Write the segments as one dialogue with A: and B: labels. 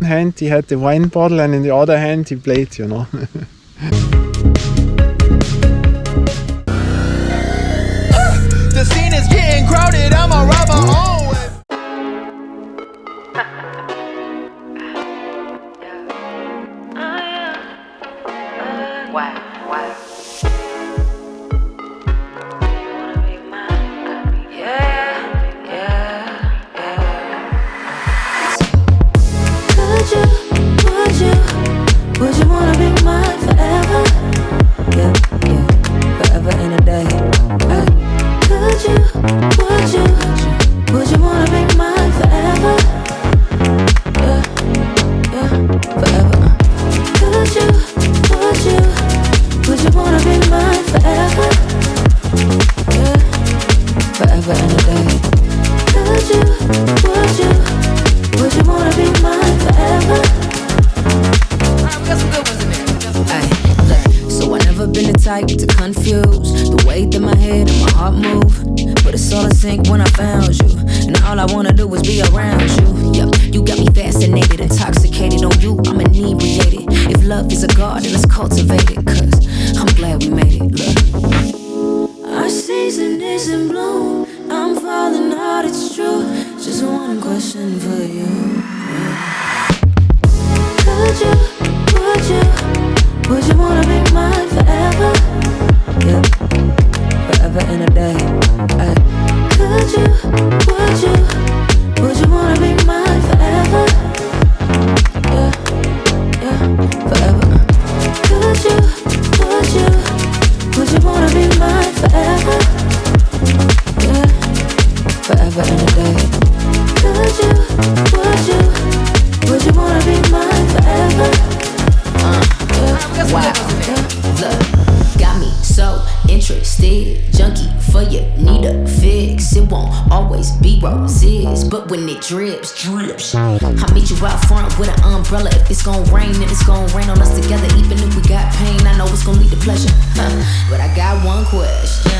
A: hand he had the wine bottle and in the other hand he played, you know.
B: The scene is getting crowded, I'm a robber always.
C: Wow, wow. Would you wanna be mine forever? Yeah, yeah, forever and a day. Would you wanna be mine forever? Yeah, yeah, forever. Would you wanna be mine forever? Yeah, forever and a day. Would you wanna be mine forever? We got some good ones in there. So I never been the type to confuse the way that my head and my heart move. But it's all in sync when I found you, and all I wanna do is be around you. Yeah, you got me fascinated, intoxicated on you, I'm inebriated. If love is a garden, let's cultivate it, 'cause I'm glad we made it. Look, our season is in bloom, I'm falling hard, it's true. Just one question for you. Would you wanna be mine forever? Yeah, forever and a day. Would you wanna be mine forever? Yeah, yeah, forever. Would you wanna be mine forever? Yeah, forever and a day. Would you wanna be mine forever? Wow, look, got me so interested, junkie for you, need a fix. It won't always be roses, but when it drips, I'll meet you out front with an umbrella. If it's gon' rain, then it's gon' rain on us together. Even if we got pain, I know it's gon' lead to pleasure. But I got one question.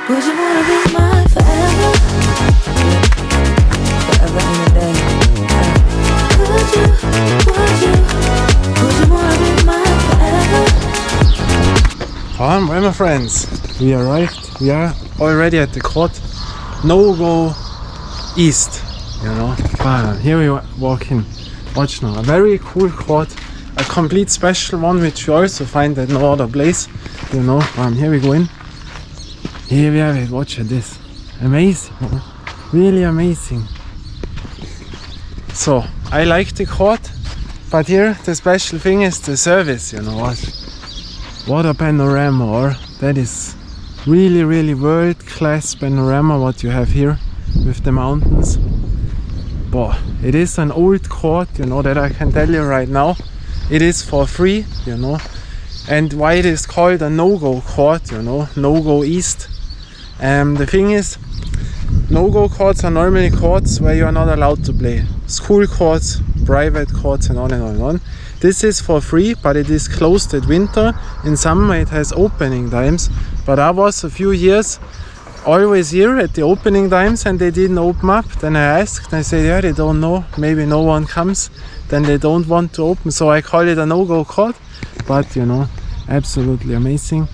C: Would you wanna be mine forever? Forever and a day. Would you wanna be mine forever?
A: Well, my friends, we arrived. We are already at the court. NoGo East, you know. Here we walk in. Watch now, a very cool court, a complete special one which you also find at no other place, you know. Here we go in. Here we have it. Watch this. Amazing, really amazing. So I like the court, but here the special thing is the service, you know. What a panorama, or that is really world-class panorama what you have here with the mountains. But it is an old court, you know, that I can tell you right now. It is for free, you know. And why it is called a NoGo court, you know, NoGo East. The thing is, NoGo courts are normally courts where you are not allowed to play. School courts, private courts, and on and on and on. This is for free, but it is closed at winter. In summer it has opening times. But I was a few years always here at the opening times and they didn't open up. Then I asked, I said, yeah, they don't know. Maybe no one comes. Then they don't want to open. So I call it a NoGo court. But you know, absolutely amazing.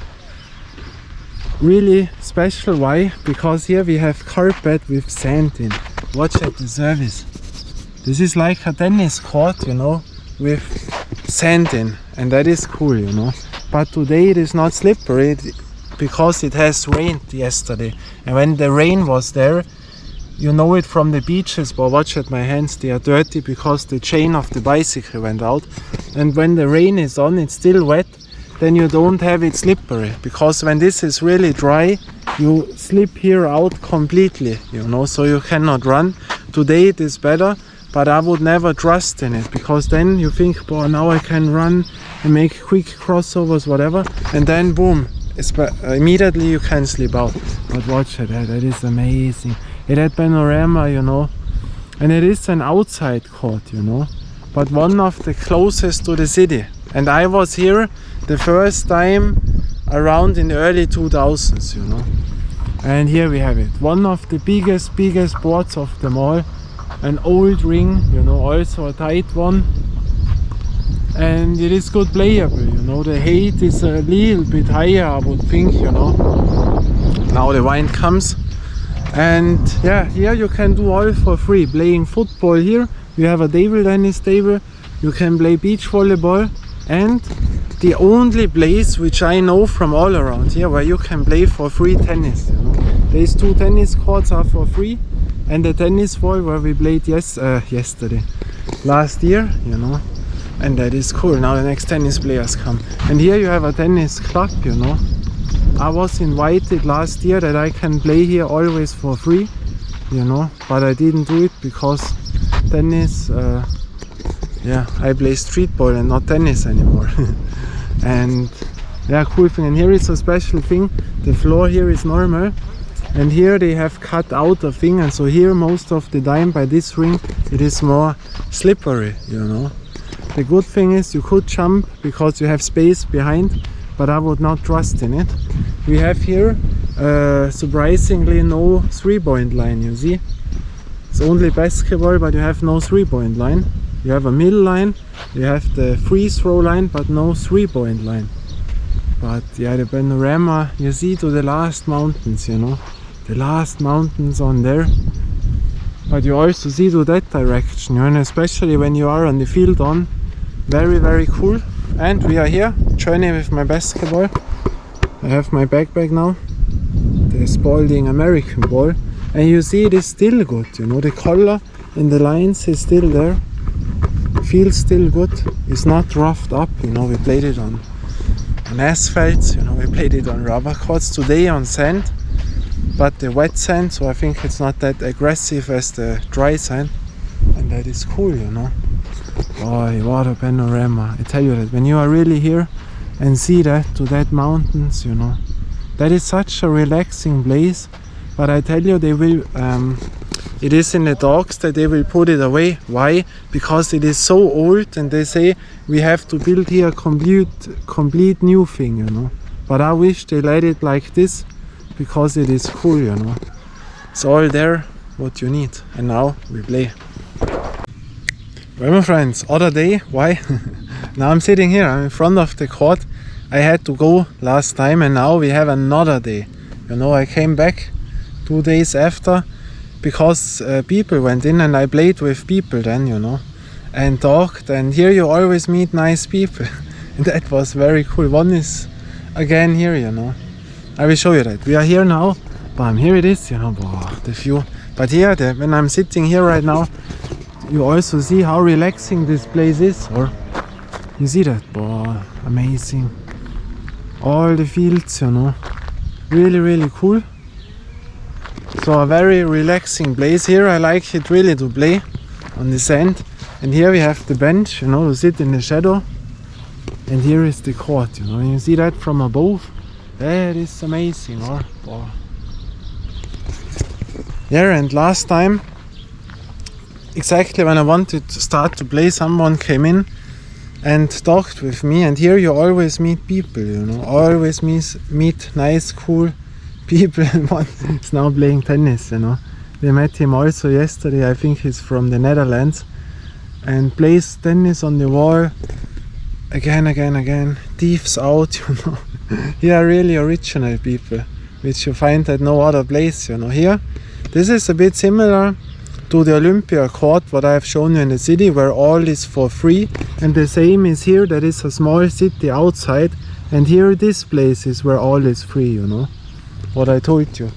A: Really special. Why? Because here we have carpet with sand in. Watch at the service. This is like a tennis court, you know, with sand in, and that is cool, you know. But today it is not slippery because it has rained yesterday, and when the rain was there, you know it from the beaches. But watch at my hands, they are dirty because the chain of the bicycle went out. And when the rain is on, it's still wet. Then you don't have it slippery, because when this is really dry, you slip here out completely, you know, so you cannot run. Today it is better, but I would never trust in it, because then you think, boy, now I can run and make quick crossovers, whatever, and then boom, immediately you can slip out. But watch that is amazing. It had panorama, you know, and it is an outside court, you know, but one of the closest to the city. And I was here the first time around in the early 2000s, you know. And here we have it. One of the biggest boards of them all. an old ring, you know, also a tight one, and it is good playable, you know. The height is a little bit higher, I would think, you know. Now the wine comes, and yeah, here you can do all for free. Playing football here, you have a table tennis table, you can play beach volleyball, and the only place which I know from all around here where you can play for free tennis, you know. These 2 tennis courts are for free, and the tennis ball where we played last year, you know, and that is cool. Now the next tennis players come, and here you have a tennis club, you know. I was invited last year that I can play here always for free, you know, but I didn't do it because tennis, yeah, I play street ball and not tennis anymore. And yeah, cool thing. And here is a special thing, the floor here is normal, and here they have cut out a thing, and so here most of the time by this ring it is more slippery, you know. The good thing is you could jump because you have space behind, but I would not trust in it. We have here surprisingly no 3-point line, you see. It's only basketball, but you have no 3-point line. You have a middle line, you have the free throw line, but no 3-point line. But yeah, the panorama, you see to the last mountains, you know. The last mountains on there. But you also see to that direction, you know, and especially when you are on the field on. Very, very cool. And we are here, journey with my basketball. I have my backpack now. The Spalding American ball. And you see it is still good, you know, the color in the lines is still there. Feels still good. It's not roughed up, you know, we played it on asphalt, you know, we played it on rubber courts, today on sand, but the wet sand, so I think it's not that aggressive as the dry sand, and that is cool, you know. Boy, what a panorama. I tell you that when you are really here and see that to that mountains, you know, that is such a relaxing place. But I tell you, they will it is in the talks that they will put it away. Why? Because it is so old, and they say we have to build here a complete new thing, you know. But I wish they let it like this, because it is cool, you know. It's all there what you need, and now we play. Well, my friends, other day. Why? Now I'm sitting here, I'm in front of the court. I had to go last time, and now we have another day. You know, I came back 2 days after because people went in, and I played with people then, you know, and talked, and here you always meet nice people. And that was very cool. One is again here, you know. I will show you that. We are here now. Bam, here it is, you know, wow, the view. But here, when I'm sitting here right now, you also see how relaxing this place is, or you see that? Wow, amazing. All the fields, you know, really, really cool. So a very relaxing place here. I like it really to play on the sand. And here we have the bench, you know, to sit in the shadow. And here is the court, you know. You see that from above? That is amazing, or? Wow. Yeah, and last time, exactly when I wanted to start to play, someone came in and talked with me. And here you always meet people, you know, always meet nice, cool people. One is now playing tennis, you know. We met him also yesterday. I think he's from the Netherlands, and plays tennis on the wall again. Thieves out, you know. Here are really original people, which you find at no other place, you know. Here, this is a bit similar to the Olympia court, what I have shown you in the city, where all is for free. And the same is here, that is a small city outside, and here this place is where all is free, you know, what I told you.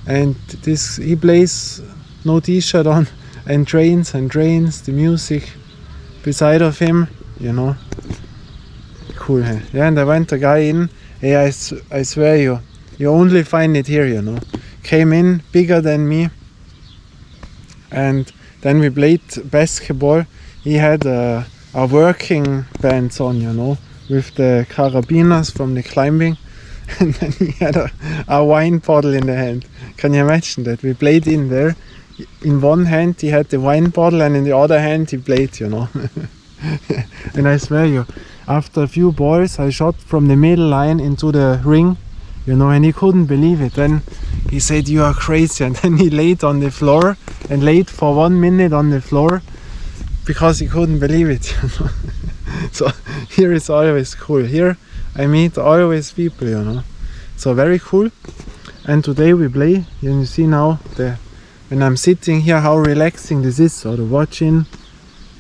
A: And this, he plays no t-shirt on, and trains the music beside of him, you know. Cool, hey? Yeah, and I went a guy in. Hey, I swear you only find it here, you know. Came in, bigger than me, and then we played basketball. He had a working pants on, you know, with the carabiners from the climbing, and then he had a wine bottle in the hand. Can you imagine that? We played in there. In one hand he had the wine bottle, and in the other hand he played, you know. And I swear you, after a few balls I shot from the middle line into the ring, you know, and he couldn't believe it. Then he said, "You are crazy," and then he laid on the floor and laid for 1 minute on the floor because he couldn't believe it. So here is always cool. Here I meet always people, you know. So very cool. And today we play, and you see now when I'm sitting here how relaxing this is. So the watching,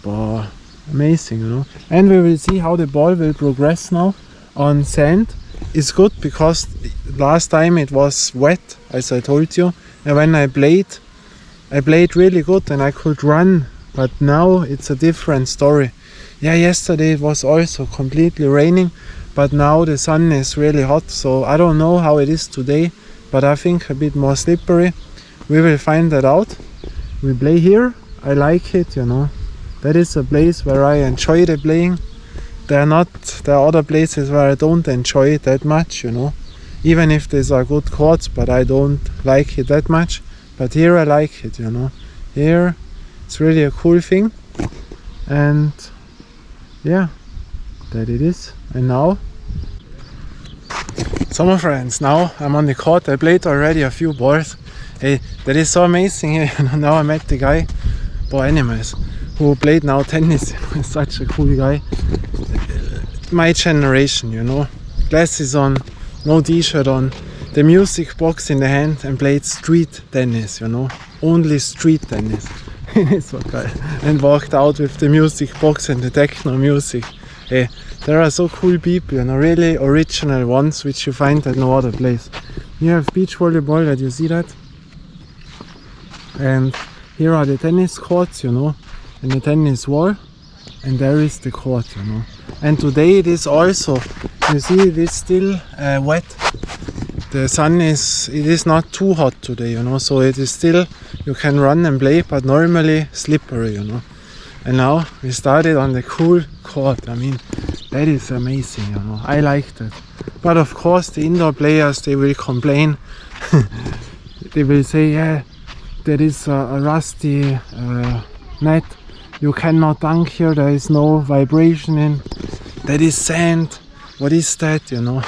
A: oh, amazing, you know. And we will see how the ball will progress now on sand. It's good because last time it was wet, as I told you, and when I played really good and I could run, but now it's a different story. Yeah, yesterday it was also completely raining, but now the sun is really hot, so I don't know how it is today, but I think a bit more slippery. We will find that out. We play here, I like it, you know. That is a place where I enjoy the playing. There are other places where I don't enjoy it that much, you know. Even if these are good courts, but I don't like it that much. But here I like it, you know. Here it's really a cool thing. And yeah, that it is. And now, summer friends, now I'm on the court. I played already a few balls. Hey, that is so amazing here. You know, now I met the guy, anyways, who played now tennis. He's such a cool guy. My generation, you know. Glasses on, no t-shirt on, the music box in the hand, and played street tennis, you know. Only street tennis. It's so geil. And walked out with the music box and the techno music. Hey, there are so cool people, you know, really original ones which you find at no other place. You have beach volleyball, that you see that. And here are the tennis courts, you know, and the tennis wall. And there is the court, you know. And today it is also, you see, it is still wet. The sun it is not too hot today, you know, so it is still, you can run and play, but normally slippery, you know. And now we started on the cool court. I mean, that is amazing, you know. I like that. But of course the indoor players, they will complain. They will say, yeah, that is a rusty net. You cannot dunk here, there is no vibration in. That is sand. What is that, you know?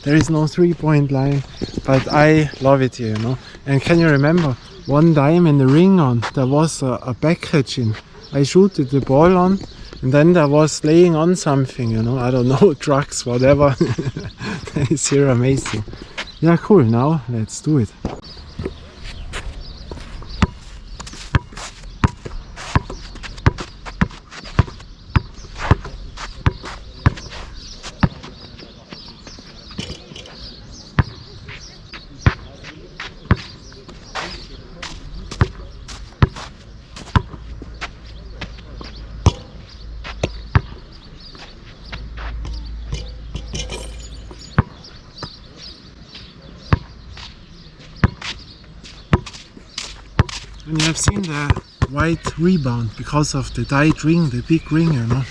A: There is no 3-point line. But I love it here, you know. And can you remember, one time in the ring on, there was a packaging. I shooted the ball on, and then there was laying on something, you know. I don't know, drugs, whatever. That is here amazing. Yeah, cool. Now let's do it. And you have seen the white rebound because of the dyed ring, the big ring, you know.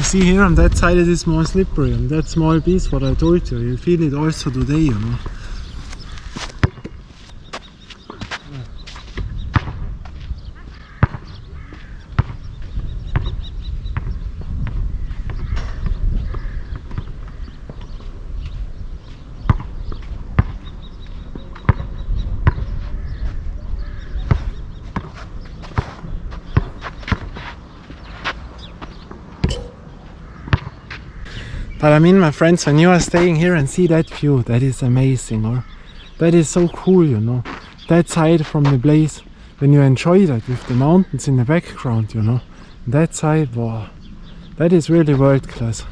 A: see here on that side it is more slippery. On that small piece what I told you, you feel it also today, you know. But I mean, my friends, when you are staying here and see that view, that is amazing, or that is so cool, you know. That side from the place, when you enjoy that with the mountains in the background, you know. That side, wow, that is really world class.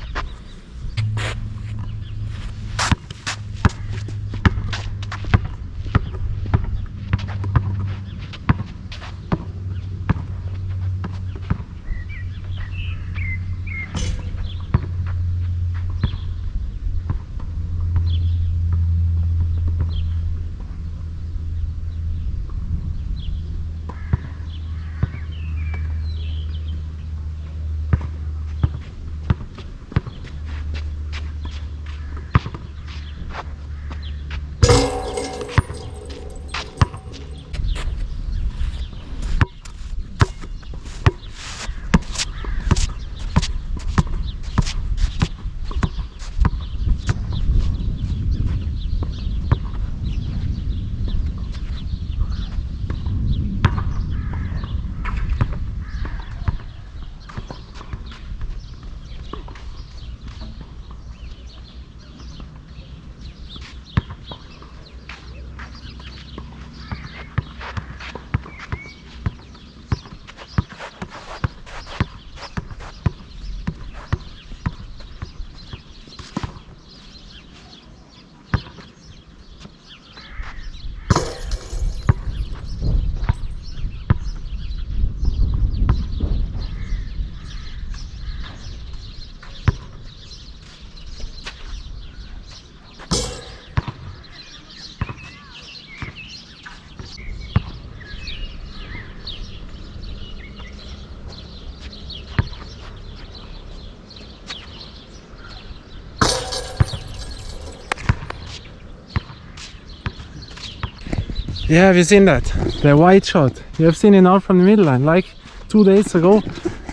A: Yeah, have you seen that? The white shot. You have seen it now from the middle line, like 2 days ago.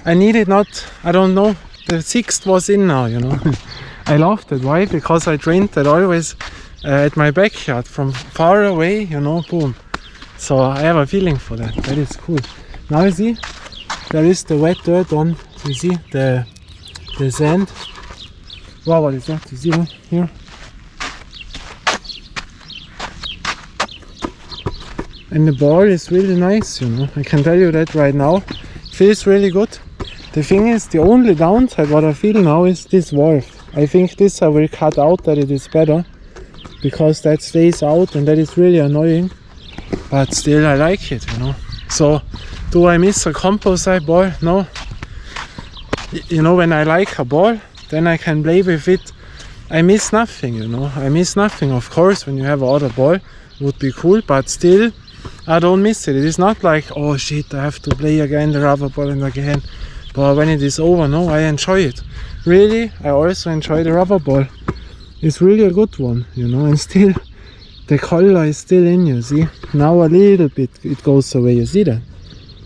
A: I needed not, I don't know, the sixth was in now, you know. I loved it. Why? Because I trained that always at my backyard from far away, you know, boom. So I have a feeling for that. That is cool. Now you see, there is the wet dirt on, you see, the sand. Wow, what is that? You see here? And the ball is really nice, you know. I can tell you that right now. Feels really good. The thing is, the only downside what I feel now is this valve. I think this I will cut out, that it is better, because that stays out and that is really annoying. But still I like it, you know. So do I miss a composite ball? No. You know, when I like a ball, then I can play with it. I miss nothing, you know. I miss nothing. Of course, when you have another ball, would be cool, but still I don't miss it. It is not like, oh shit, I have to play again the rubber ball and again. But when it is over, no, I enjoy it. Really, I also enjoy the rubber ball. It's really a good one, you know, and still the color is still in, you see. Now a little bit it goes away, you see that?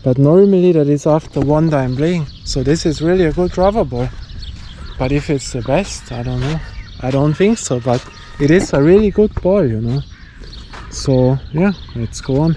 A: But normally that is after one time playing. So this is really a good rubber ball. But if it's the best, I don't know. I don't think so, but it is a really good ball, you know. So yeah, let's go on.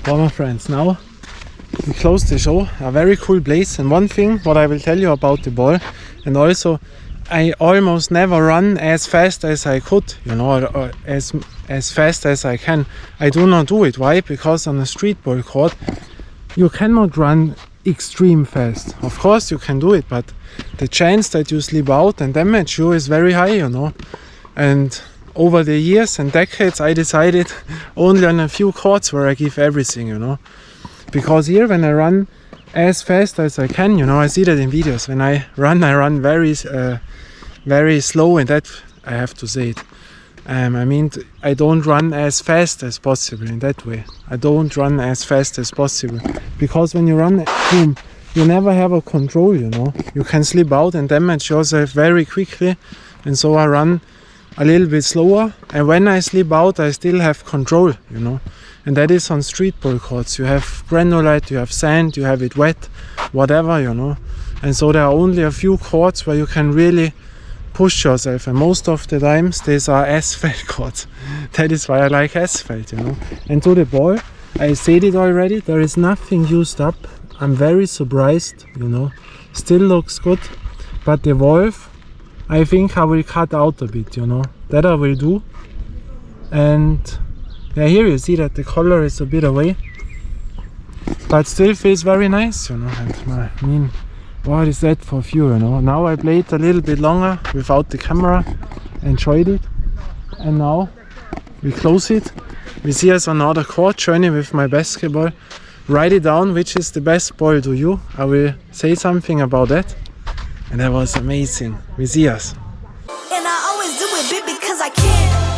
A: Well, my friends, now we close the show. A very cool place. And one thing what I will tell you about the ball, and also I almost never run as fast as I could, you know, or as fast as I can. I do not do it. Why? Because on a street ball court you cannot run extreme fast. Of course you can do it, but the chance that you slip out and damage you is very high, you know. And over the years and decades I decided only on a few courts where I give everything, you know. Because here when I run as fast as I can, you know, I see that in videos. When I run very slow, and that I have to say it. I mean, I don't run as fast as possible in that way. I don't run as fast as possible. Because when you run, boom, you never have a control, you know. You can slip out and damage yourself very quickly. And so I run a little bit slower. And when I slip out, I still have control, you know. And that is on street ball courts. You have granulite, you have sand, you have it wet, whatever, you know. And so there are only a few courts where you can really push yourself, and most of the times these are asphalt courts. That is why I like asphalt, you know. And to the ball, I said it already, there is nothing used up. I'm very surprised, you know. Still looks good, but the valve, I think I will cut out a bit, you know. That I will do. And yeah, here you see that the color is a bit away, but still feels very nice, you know. And I mean, what is that for view, you know? Now I played a little bit longer without the camera, enjoyed it, and now we close it. We see us on another court journey with my basketball. Write it down, which is the best ball to you. I will say something about that. And that was amazing. We see us.
C: And I always do it big because I can.